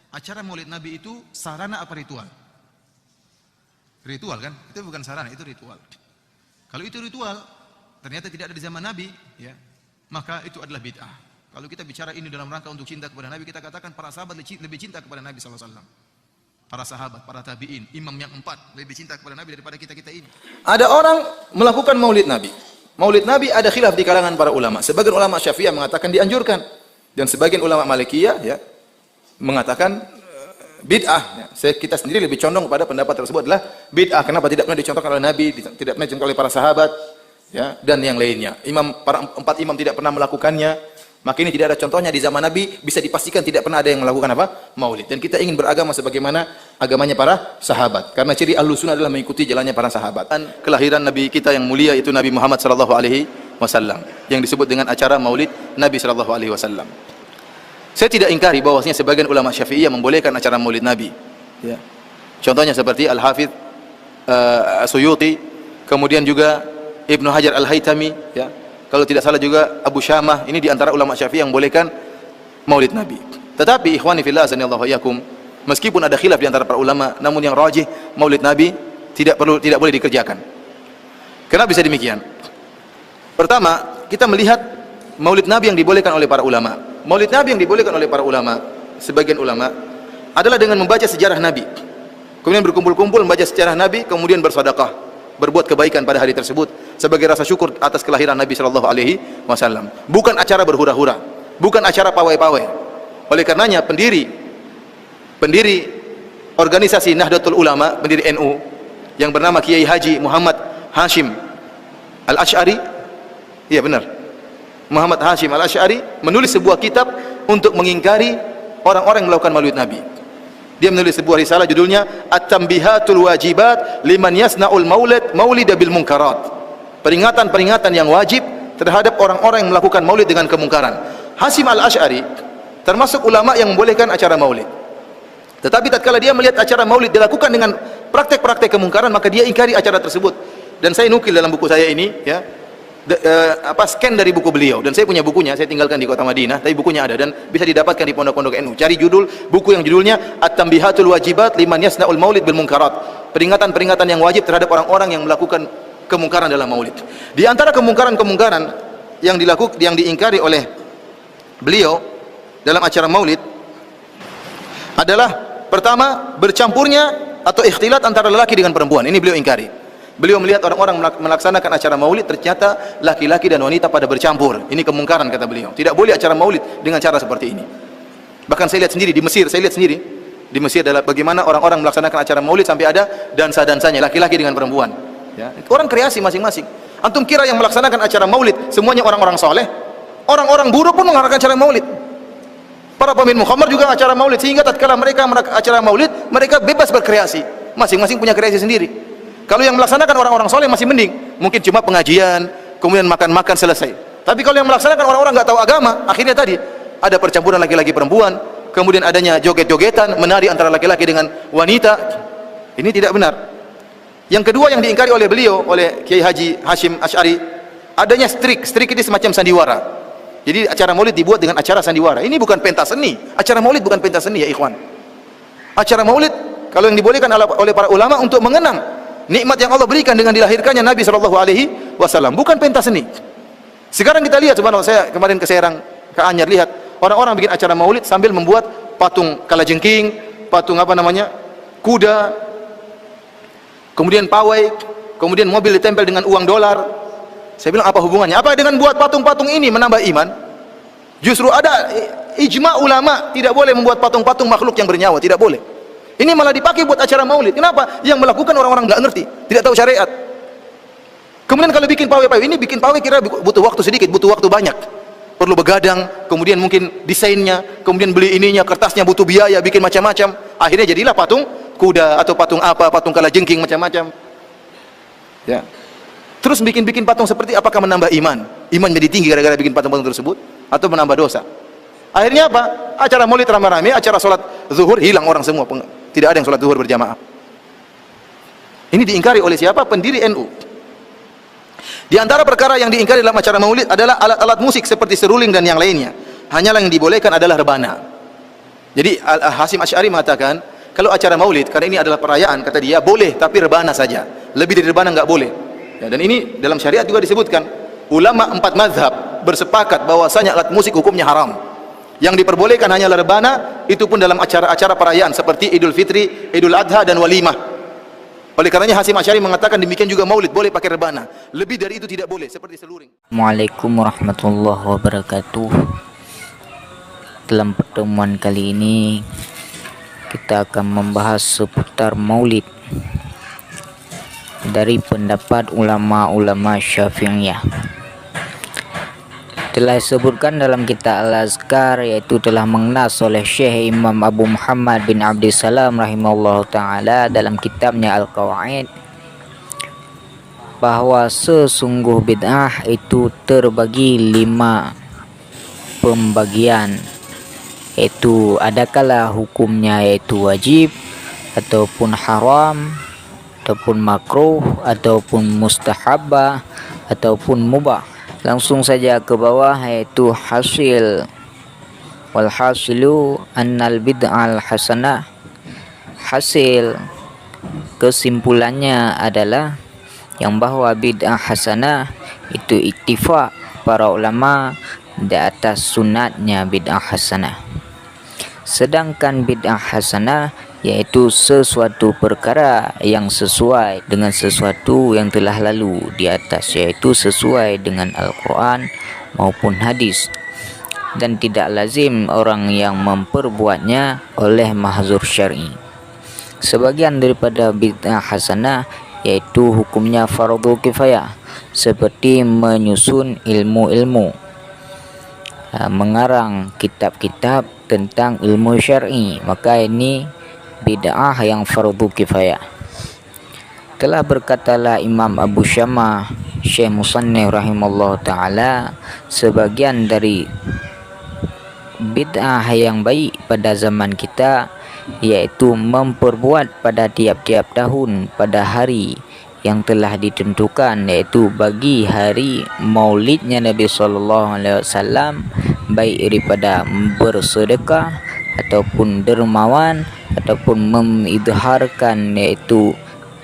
acara maulid Nabi itu sarana apa ritual? Ritual kan? Itu bukan sarana, itu ritual. Kalau itu ritual, ternyata tidak ada di zaman Nabi, ya, maka itu adalah bid'ah. Kalau kita bicara ini dalam rangka untuk cinta kepada Nabi, kita katakan para sahabat lebih cinta kepada Nabi SAW. Para sahabat, para tabi'in, imam yang 4 lebih cinta kepada Nabi daripada kita-kita ini. Ada orang melakukan maulid Nabi. Maulid Nabi ada khilaf di kalangan para ulama. Sebagian ulama Syafi'iyah mengatakan dianjurkan, dan sebagian ulama Malikiyah ya mengatakan bid'ah. Ya. Kita sendiri lebih condong kepada pendapat tersebut adalah bid'ah. Kenapa? Tidak pernah dicontohkan oleh Nabi, tidak pernah dicontohkan oleh para sahabat, ya, dan yang lainnya. Para 4 imam tidak pernah melakukannya. Maka ini tidak ada contohnya di zaman Nabi, bisa dipastikan tidak pernah ada yang melakukan apa? Maulid. Dan kita ingin beragama sebagaimana agamanya para sahabat. Karena ciri Ahlussunnah adalah mengikuti jalannya para sahabat. Dan kelahiran Nabi kita yang mulia itu Nabi Muhammad sallallahu alaihi wasallam yang disebut dengan acara Maulid Nabi sallallahu alaihi wasallam. Saya tidak ingkari bahwasanya sebagian ulama Syafi'iyah membolehkan acara Maulid Nabi. Ya. Contohnya seperti Al-Hafidz Suyuti, kemudian juga Ibnu Hajar Al-Haytami, ya. Kalau tidak salah juga Abu Syamah, ini diantara ulama Syafi'i yang bolehkan maulid Nabi. Tetapi ikhwani fillah azanillahu iyyakum, meskipun ada khilaf di antara para ulama, namun yang rajih maulid Nabi tidak boleh dikerjakan. Kenapa bisa demikian? Pertama, kita melihat maulid Nabi yang dibolehkan oleh para ulama. Maulid Nabi yang dibolehkan oleh para ulama, sebagian ulama, adalah dengan membaca sejarah Nabi. Kemudian berkumpul-kumpul membaca sejarah Nabi, kemudian bersedekah, berbuat kebaikan pada hari tersebut sebagai rasa syukur atas kelahiran Nabi sallallahu alaihi wasallam. Bukan acara berhura-hura, bukan acara pawai-pawai. Oleh karenanya pendiri organisasi Nahdlatul Ulama, pendiri NU yang bernama Kiai Haji Muhammad Hashim Al-Asy'ari, iya benar, Muhammad Hashim Al-Asy'ari menulis sebuah kitab untuk mengingkari orang-orang yang melakukan maulid Nabi. Dia menulis sebuah risalah judulnya At-Tanbihatul Wajibat Liman Yasna'ul Maulida bil Munkarat. Peringatan-peringatan yang wajib terhadap orang-orang yang melakukan maulid dengan kemungkaran. Hashim Al-Asy'ari termasuk ulama yang membolehkan acara maulid. Tetapi tatkala dia melihat acara maulid dilakukan dengan praktek-praktek kemungkaran, maka dia ingkari acara tersebut. Dan saya nukil dalam buku saya ini, ya, scan dari buku beliau, dan saya punya bukunya, saya tinggalkan di kota Madinah, tapi bukunya ada dan bisa didapatkan di pondok-pondok NU. Cari judul buku yang judulnya At-Tanbihatul Wajibat Liman Yasna'ul Maulid bil Munkarat. Peringatan-peringatan yang wajib terhadap orang-orang yang melakukan kemungkaran dalam maulid. Di antara kemungkaran-kemungkaran yang diingkari oleh beliau dalam acara maulid adalah pertama, bercampurnya atau ikhtilat antara lelaki dengan perempuan. Ini beliau ingkari. Beliau melihat orang-orang melaksanakan acara maulid, ternyata laki-laki dan wanita pada bercampur. Ini kemungkaran, kata beliau. Tidak boleh acara maulid dengan cara seperti ini. Bahkan saya lihat sendiri di Mesir, di Mesir adalah bagaimana orang-orang melaksanakan acara maulid sampai ada dansa-dansanya laki-laki dengan perempuan. Ya. Orang kreasi masing-masing. Antum kira yang melaksanakan acara maulid semuanya orang-orang soleh? Orang-orang buruk pun mengadakan acara maulid. Para pemimpin mukhamar juga acara maulid, sehingga tatkala mereka acara maulid, mereka bebas berkreasi. Masing-masing punya kreasi sendiri. Kalau yang melaksanakan orang-orang soleh masih mending, mungkin cuma pengajian, kemudian makan-makan selesai. Tapi kalau yang melaksanakan orang-orang nggak tahu agama, akhirnya tadi ada percampuran laki-laki perempuan, kemudian adanya joget-jogetan, menari antara laki-laki dengan wanita. Ini tidak benar. Yang kedua yang diingkari oleh beliau, oleh Kiai Haji Hashim Asy'ari, adanya strik ini semacam sandiwara. Jadi acara maulid dibuat dengan acara sandiwara. Ini bukan pentas seni. Acara maulid bukan pentas seni, ya ikhwan. Acara maulid kalau yang dibolehkan oleh para ulama untuk mengenang nikmat yang Allah berikan dengan dilahirkannya Nabi sallallahu alaihi wasallam, bukan pentas seni. Sekarang kita lihat, subhanallah, saya kemarin ke Serang, ke Anyar, lihat orang-orang bikin acara maulid sambil membuat patung kalajengking, patung kuda, kemudian pawai, kemudian mobil ditempel dengan uang dolar. Saya bilang, apa hubungannya? Apa dengan buat patung-patung ini menambah iman? Justru ada ijma ulama, tidak boleh membuat patung-patung makhluk yang bernyawa, tidak boleh. Ini malah dipakai buat acara maulid. Kenapa? Yang melakukan orang-orang nggak ngerti, tidak tahu syariat. Kemudian kalau bikin pawai-pawai ini, bikin pawai kira butuh waktu sedikit, butuh waktu banyak. Perlu begadang, kemudian mungkin desainnya, kemudian beli ininya, kertasnya butuh biaya, bikin macam-macam. Akhirnya jadilah patung kuda atau patung apa, patung kalajengking macam-macam. Ya. Terus bikin patung seperti apakah menambah iman? Iman jadi tinggi gara-gara bikin patung-patung tersebut atau menambah dosa? Akhirnya apa? Acara maulid ramai-ramai, acara sholat zuhur hilang orang semua. Tidak ada yang sholat zuhur berjamaah. Ini diingkari oleh siapa? Pendiri NU. Di antara perkara yang diingkari dalam acara maulid adalah alat-alat musik seperti seruling dan yang lainnya. Hanyalah yang dibolehkan adalah rebana. Jadi Hasim Asy'ari mengatakan, kalau acara maulid, karena ini adalah perayaan, kata dia, boleh tapi rebana saja. Lebih dari rebana enggak boleh. Ya, dan ini dalam syariat juga disebutkan. Ulama 4 mazhab bersepakat bahwasanya alat musik hukumnya haram. Yang diperbolehkan hanyalah rebana, itu pun dalam acara-acara perayaan seperti Idul Fitri, Idul Adha dan walimah. Oleh karenanya Hasim Asy'ari mengatakan demikian juga maulid boleh pakai rebana. Lebih dari itu tidak boleh, seperti seluring. Assalamualaikum warahmatullahi wabarakatuh. Dalam pertemuan kali ini kita akan membahas seputar maulid dari pendapat ulama-ulama Syafi'iyah. Telah disebutkan dalam kitab Al-Azkar, yaitu telah mengenas oleh Syekh Imam Abu Muhammad bin Abdissalam rahimahullah ta'ala dalam kitabnya Al-Qawaid, bahwa sesungguh bid'ah itu terbagi 5 pembagian, yaitu adakala hukumnya yaitu wajib ataupun haram ataupun makruh ataupun mustahabah ataupun mubah. Langsung saja ke bawah, yaitu hasil wal hasilu annal bid'al hasanah. Hasil kesimpulannya adalah yang bahwa bid'ah hasanah itu ittifaq para ulama di atas sunatnya bid'ah hasanah. Sedangkan bid'ah hasanah yaitu sesuatu perkara yang sesuai dengan sesuatu yang telah lalu di atas, yaitu sesuai dengan Al-Quran maupun hadis, dan tidak lazim orang yang memperbuatnya oleh mahzur syar'i. Sebagian daripada bid'ah hasanah yaitu hukumnya fardu kifayah, seperti menyusun ilmu-ilmu, mengarang kitab-kitab tentang ilmu syar'i, maka ini bid'ah yang fardu kifayah. Telah berkatalah Imam Abu Syamah Syekh Musannif rahimallahu ta'ala, sebagian dari bid'ah yang baik pada zaman kita yaitu memperbuat pada tiap-tiap tahun pada hari yang telah ditentukan, yaitu bagi hari maulidnya Nabi SAW, baik daripada bersedekah ataupun dermawan ataupun mengidharkan yaitu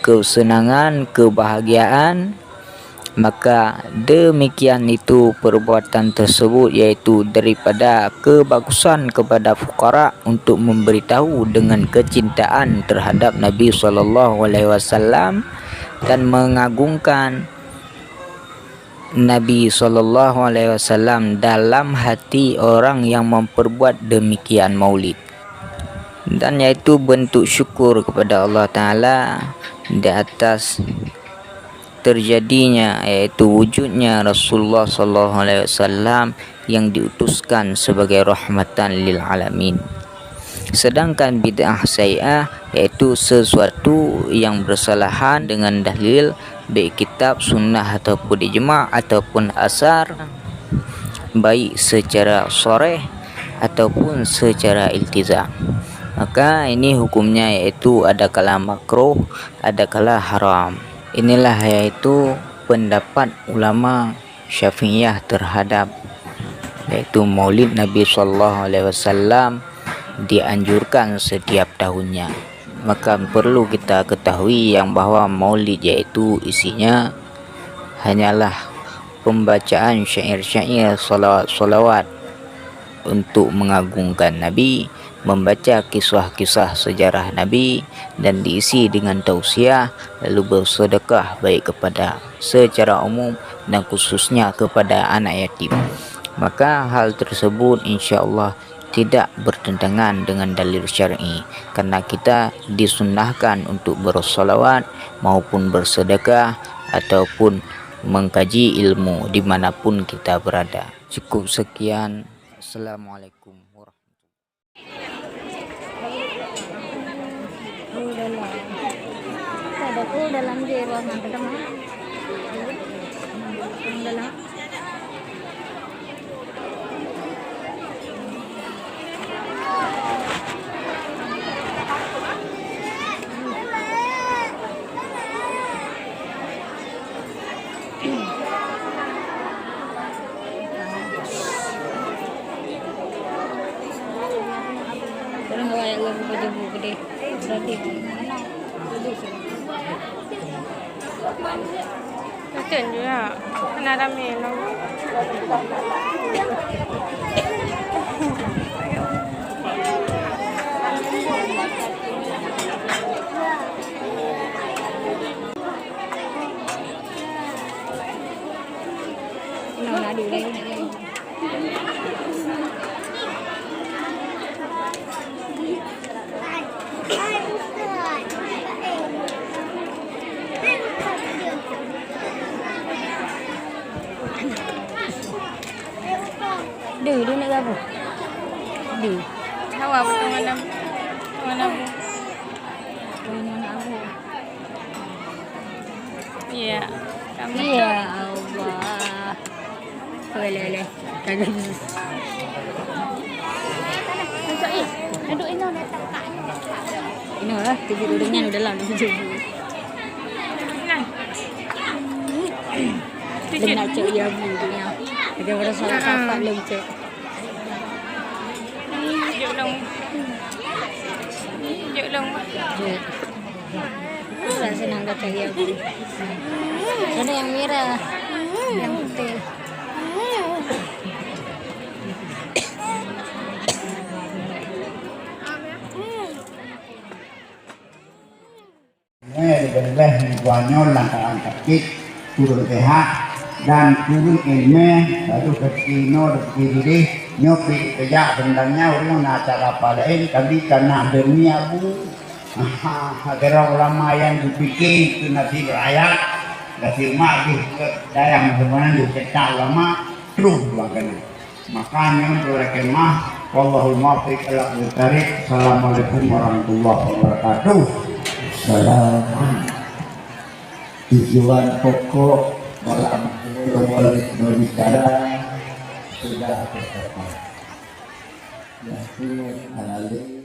kesenangan, kebahagiaan, maka demikian itu perbuatan tersebut yaitu daripada kebagusan kepada fuqara untuk memberitahu dengan kecintaan terhadap Nabi SAW dan mengagungkan Nabi SAW dalam hati orang yang memperbuat demikian maulid, dan yaitu bentuk syukur kepada Allah Ta'ala di atas terjadinya yaitu wujudnya Rasulullah SAW yang diutuskan sebagai rahmatan lil alamin. Sedangkan bid'ah sayyi'ah yaitu sesuatu yang bersalahan dengan dalil baik kitab, sunnah ataupun ijma' ataupun asar, baik secara sharih ataupun secara iltizam, maka ini hukumnya yaitu adakala makruh, adakala haram. Inilah yaitu pendapat ulama Syafi'iyah terhadap yaitu maulid Nabi SAW dianjurkan setiap tahunnya. Maka perlu kita ketahui yang bahwa maulid yaitu isinya hanyalah pembacaan syair-syair, salawat untuk mengagungkan Nabi, membaca kisah-kisah sejarah Nabi, dan diisi dengan tausiah, lalu bersedekah baik kepada secara umum dan khususnya kepada anak yatim. Maka hal tersebut insya-Allah tidak bertentangan dengan dalil syar'i, karena kita disunnahkan untuk bersolawat maupun bersedekah ataupun mengkaji ilmu dimanapun kita berada. Cukup sekian. Assalamualaikum warahmatullahi wabarakatuh. jebu gede. Berarti mana? Kasihan juga. Mana rame no. Nah, aduh deh. Duh, dia nak apa? Duh, Hawa betul mana? Mana bu? dia nak apa? Iya. Kami Ya Allah. Boleh. Kagak bisa. Masuk eh. Duduk ini nak tak. Ini lah, tujuh duduknya udah lah, tujuh. Nah. Dia nak cek ya bu, dia. Dia pada salah kapak lem cek. Duduk long. Duduk long. Cek. Sudah senang dah cek ya bu. Ada yang merah, yang putih. Adalah hubungannya lantaran sakit turun sehat dan turun ilmu lalu ketino diri nyopi kerja tentangnya orang nak cara lain tapi karena dunia bu agar ulama yang dipikir itu nasib rakyat nasib mak di dalam sebenarnya kita ulama terus belakang makanya oleh kemah wallahul muwaffiq ila aqwamit. Assalamualaikum warahmatullahi wabarakatuh. Tujuan pokok malam berbicara sudah tercapai. Ya,